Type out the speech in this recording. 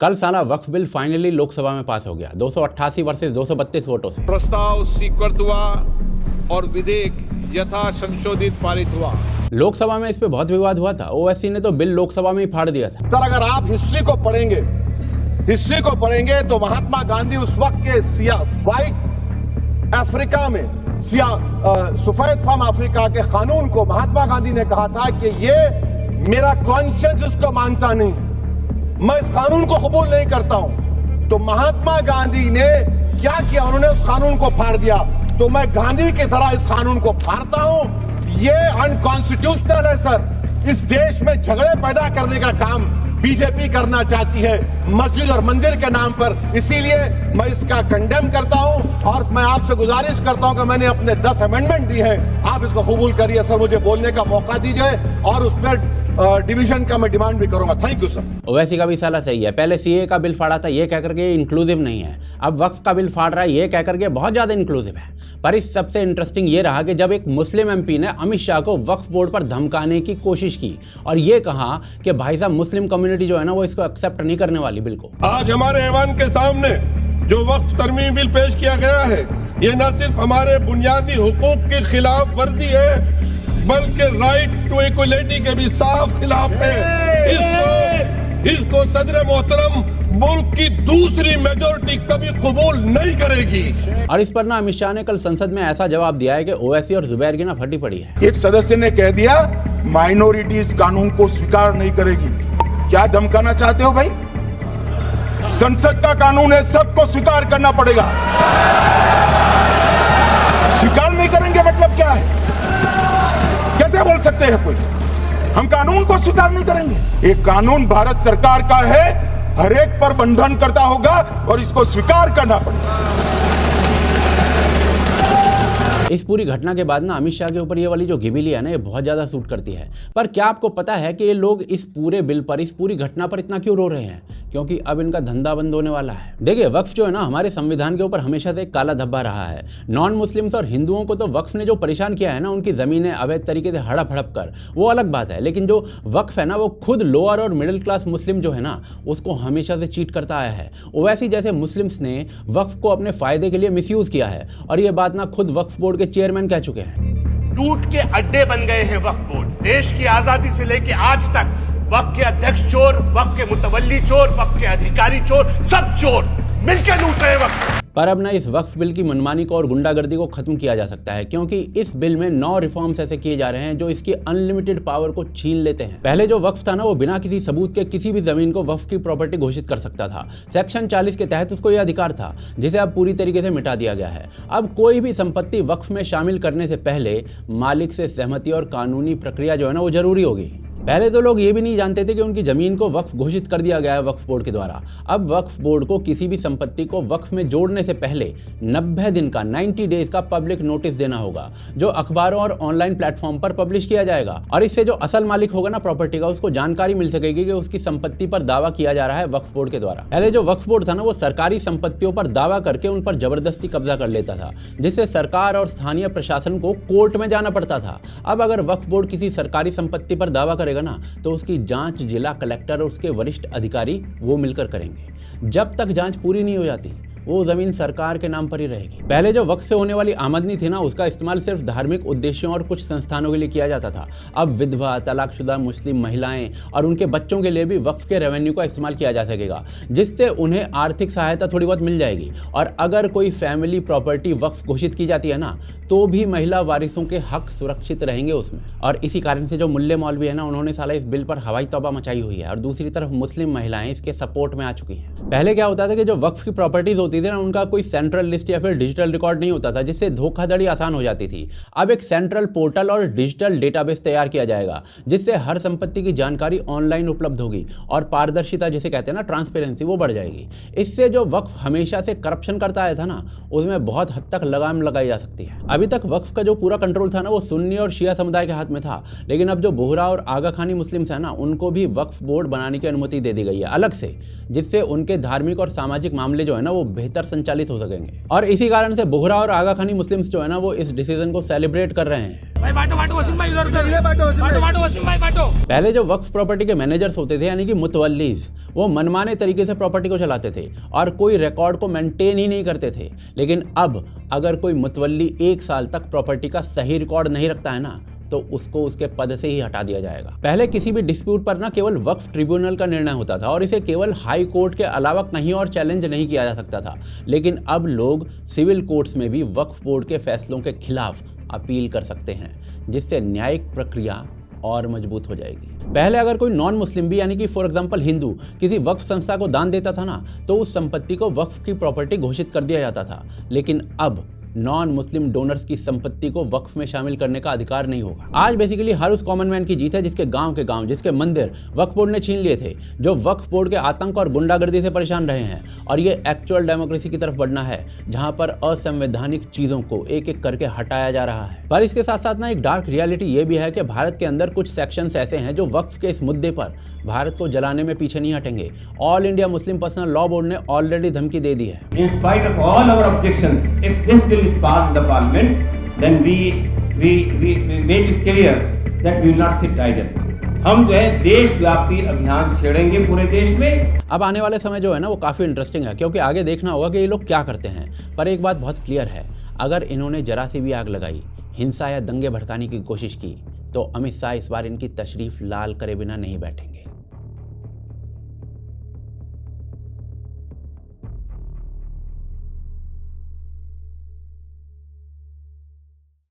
कल साला वक्फ bill finally Lok Sabha में पास हो गया 288 वर्सेस 232 वोटों से। प्रस्ताव स्वीकृत हुआ और विधेयक यथा संशोधित पारित हुआ। लोकसभा में इस पे बहुत विवाद हुआ था। ओवैसी ने तो बिल लोकसभा में ही फाड़ दिया था। सर, अगर आप हिस्ट्री को पढ़ेंगे तो महात्मा गांधी उस वक्त के व्हाइट अफ्रीका में सफेद फार्म अफ्रीका के कानून को महात्मा गांधी ने कहा था कि ये मेरा कॉन्शियंस इसको मानता नहीं, मैं इस कानून को कबूल नहीं करता हूं। तो महात्मा गांधी ने क्या किया, उन्होंने उस कानून को फाड़ दिया। तो मैं गांधी की तरह इस कानून को फाड़ता हूं। ये अनकॉन्स्टिट्यूशनल है सर। इस देश में झगड़े पैदा करने का काम बीजेपी करना चाहती है मस्जिद और मंदिर के नाम पर, इसीलिए मैं इसका कंडेम करता हूं और मैं आपसे गुजारिश करता हूं कि मैंने अपने 10 अमेंडमेंट दी है, आप इसको कबूल करिए सर, मुझे बोलने का मौका दीजिए और उसमें डिवीजन का मैं डिमांड भी करूंगा। Thank you sir. ओवैसी का भी साला सही है। पहले सीए का बिल फाड़ा था ये कह करके इंक्लूसिव नहीं है, अब वक्फ का बिल फाड़ रहा है ये कह करके बहुत ज्यादा इंक्लूसिव है। पर इस सबसे इंटरेस्टिंग ये रहा कि जब एक मुस्लिम एमपी ने अमित शाह को वक्फ बोर्ड पर धमकाने की कोशिश की और ये कहा कि भाई साहब मुस्लिम कम्युनिटी जो है ना वो इसको एक्सेप्ट नहीं करने वाली बिल को। आज हमारे ऐवान के सामने जो वक्फ तरमीम बिल पेश किया गया है ये न सिर्फ हमारे बुनियादी हुकूक की खिलाफ वर्जी है बल्कि राइट टू इक्वलिटी के भी साफ खिलाफ है। इसको सदर मोहतरम मुल्क की दूसरी मेजोरिटी कभी कबूल नहीं करेगी। और इस पर ना अमित शाह ने कल संसद में ऐसा जवाब दिया है कि ओवैसी और जुबैर की ना फटी पड़ी है। एक सदस्य ने कह दिया माइनॉरिटी इस कानून को स्वीकार नहीं करेगी। क्या धमकाना चाहते हो भाई? संसद का कानून है, सबको स्वीकार करना पड़ेगा। स्वीकार नहीं करेंगे मतलब क्या है? कैसे बोल सकते हैं कोई हम कानून को स्वीकार नहीं करेंगे? एक कानून भारत सरकार का है, हर एक पर बंधन करता होगा और इसको स्वीकार करना पड़ेगा। इस पूरी घटना के बाद ना अमित शाह के ऊपर ये वाली जो गिबिली है ना ये बहुत ज्यादा सूट करती है। पर क्या आपको पता है कि ये लोग इस पूरे बिल पर, इस पूरी घटना पर इतना क्यों रो रहे हैं? क्योंकि अब इनका धंधा बंद होने वाला है। देखिए, वक्फ जो है ना हमारे संविधान के ऊपर हमेशा से एक काला धब्बा रहा है। नॉन मुस्लिम्स और हिंदुओं को तो वक्फ ने जो परेशान किया है ना, उनकी जमीनें अवैध तरीके से हड़प हड़प कर, वो अलग बात है। लेकिन जो वक्फ है ना वो खुद लोअर और मिडिल क्लास मुस्लिम जो है ना उसको हमेशा से चीट करता आया है। ओवैसी जैसे मुस्लिम्स ने वक्फ को अपने फायदे के लिए मिसयूज किया है और ये बात ना खुद वक्फ बोर्ड के चेयरमैन कह चुके हैं। लूट के अड्डे बन गए हैं वक्फ बोर्ड। देश की आजादी से लेकर आज तक वक्फ के अध्यक्ष चोर, वक्फ के मुतवल्ली चोर, वक्फ के अधिकारी चोर, सब चोर मिलकर लूट रहे हैं वक्फ। पर अब ना इस वक्फ बिल की मनमानी को और गुंडागर्दी को खत्म किया जा सकता है, क्योंकि इस बिल में 9 रिफॉर्म्स ऐसे किए जा रहे हैं जो इसकी अनलिमिटेड पावर को छीन लेते हैं। पहले जो वक्फ था ना वो बिना किसी सबूत के किसी भी जमीन को वक्फ की प्रॉपर्टी घोषित कर सकता था। सेक्शन 40 के तहत उसको यह अधिकार था, जिसे अब पूरी तरीके से मिटा दिया गया है। अब कोई भी संपत्ति वक्फ में शामिल करने से पहले मालिक से सहमति और कानूनी प्रक्रिया जो है ना वो जरूरी होगी। पहले तो लोग ये भी नहीं जानते थे कि उनकी जमीन को वक्फ घोषित कर दिया गया है वक्फ बोर्ड के द्वारा। अब वक्फ बोर्ड को किसी भी संपत्ति को वक्फ में जोड़ने से पहले 90 दिन का 90 डेज का पब्लिक नोटिस देना होगा, जो अखबारों और ऑनलाइन प्लेटफॉर्म पर पब्लिश किया जाएगा। और इससे जो असल मालिक होगा ना प्रॉपर्टी का, उसको जानकारी मिल सकेगी कि उसकी संपत्ति पर दावा किया जा रहा है वक्फ बोर्ड के द्वारा। पहले जो वक्फ बोर्ड था ना वो सरकारी संपत्तियों पर दावा करके उन पर जबरदस्ती कब्जा कर लेता था, जिससे सरकार और स्थानीय प्रशासन को कोर्ट में जाना पड़ता था। अब अगर वक्फ बोर्ड किसी सरकारी संपत्ति पर दावा करेगा ना तो उसकी जांच जिला कलेक्टर और उसके वरिष्ठ अधिकारी वो मिलकर करेंगे। जब तक जांच पूरी नहीं हो जाती वो जमीन सरकार के नाम पर ही रहेगी। पहले जो वक्फ से होने वाली आमदनी थी ना उसका इस्तेमाल सिर्फ धार्मिक उद्देश्यों और कुछ संस्थानों के लिए किया जाता था। अब विधवा, तलाकशुदा मुस्लिम महिलाएं और उनके बच्चों के लिए भी वक्फ के रेवेन्यू का इस्तेमाल किया जा सकेगा, जिससे उन्हें आर्थिक सहायता थोड़ी बहुत मिल जाएगी। और अगर कोई फैमिली प्रॉपर्टी वक्फ घोषित की जाती है ना तो भी महिला वारिसों के हक सुरक्षित रहेंगे उसमें। और इसी कारण से जो मुल्ले मौलवी है ना उन्होंने साला इस बिल पर हवाई तौबा मचाई हुई है और दूसरी तरफ मुस्लिम महिलाएं इसके सपोर्ट में आ चुकी हैं। पहले क्या होता था कि जो वक्फ की प्रॉपर्टीज होती थी ना उनका कोई सेंट्रल लिस्ट या फिर डिजिटल रिकॉर्ड नहीं होता था, जिससे धोखाधड़ी आसान हो जाती थी। अब एक सेंट्रल पोर्टल और डिजिटल डेटाबेस तैयार किया जाएगा, जिससे हर संपत्ति की जानकारी ऑनलाइन उपलब्ध होगी और पारदर्शिता जिसे कहते हैं ना ट्रांसपेरेंसी वो बढ़ जाएगी। इससे जो वक्फ हमेशा से करप्शन करता आया था ना उसमें बहुत हद तक लगाम लगाई जा सकती है। अभी तक वक्फ का जो पूरा कंट्रोल था ना वो सुन्नी और शिया समुदाय के हाथ में था, लेकिन अब जो बोहरा और आगा खानी मुस्लिम्स है ना उनको भी वक्फ बोर्ड बनाने की अनुमति दे दी गई है अलग से, जिससे उनके धार्मिक और सामाजिक मामले जो है ना वो बेहतर बेहतर संचालित हो सकेंगे। और इसी कारण से बोहरा और आगा खानी मुस्लिम्स जो है ना, वो इस डिसीजन को सेलिब्रेट कर रहे हैं। भाई बांटो वसीम भाई, उधर बांटो वसीम भाई बांटो। पहले जो वक्फ प्रॉपर्टी के मैनेजर्स होते थे यानी कि मुतवल्लीज, वो मनमाने तरीके से प्रॉपर्टी को चलाते थे और कोई रिकॉर्ड को मेंटेन ही नहीं करते थे। लेकिन अब अगर कोई मुतवल्ली 1 साल तक प्रॉपर्टी का सही रिकॉर्ड नहीं रखता है ना, तो उसको उसके पद से ही हटा दिया जाएगा। पहले किसी भी डिस्प्यूट पर ना केवल वक्फ ट्रिब्यूनल का निर्णय होता था और इसे केवल हाई कोर्ट के अलावा कहीं और चैलेंज नहीं किया जा सकता था। लेकिन अब लोग सिविल कोर्ट्स में भी वक्फ बोर्ड के फैसलों के खिलाफ अपील कर सकते हैं, जिससे न्यायिक प्रक्रिया और मजबूत हो जाएगी। पहले अगर कोई नॉन मुस्लिम भी यानी कि फॉर एग्जांपल हिंदू किसी वक्फ संस्था को दान देता था ना, तो उस संपत्ति को वक्फ की प्रॉपर्टी घोषित कर दिया जाता था। लेकिन अब नॉन मुस्लिम डोनर्स की संपत्ति को वक्फ में शामिल करने का अधिकार नहीं होगा। आज बेसिकली हर उस कॉमन मैन की जीत है जिसके गांव जिसके मंदिर वक्फ बोर्ड ने छीन लिए थे, जो वक्फ बोर्ड के आतंक और गुंडागर्दी से परेशान रहे हैं। और ये एक्चुअल डेमोक्रेसी की तरफ बढ़ना है, जहां पर असंवैधानिक चीजों को एक एक करके हटाया जा रहा है। पर इसके साथ साथ ना एक डार्क रियलिटी ये भी है कि भारत के अंदर कुछ सेक्शंस ऐसे हैं जो वक्फ के इस मुद्दे पर भारत को जलाने में पीछे नहीं हटेंगे। All India Muslim personal law board ने ऑलरेडी धमकी दे दी है। In spite of all our objections, if this bill is passed in the parliament, then we make it clear that we will not sit idle. हम जो है देशव्यापी अभियान छेड़ेंगे पूरे देश में। अब आने वाले समय जो है ना, वो काफ़ी इंटरेस्टिंग है, क्योंकि आगे देखना होगा कि ये लोग क्या करते हैं। पर एक बात बहुत क्लियर है, अगर इन्होंने जरा सी भी आग लगाई, हिंसा या दंगे भड़काने की कोशिश की, तो अमित शाह इस बार इनकी तशरीफ लाल करे बिना नहीं बैठेंगे।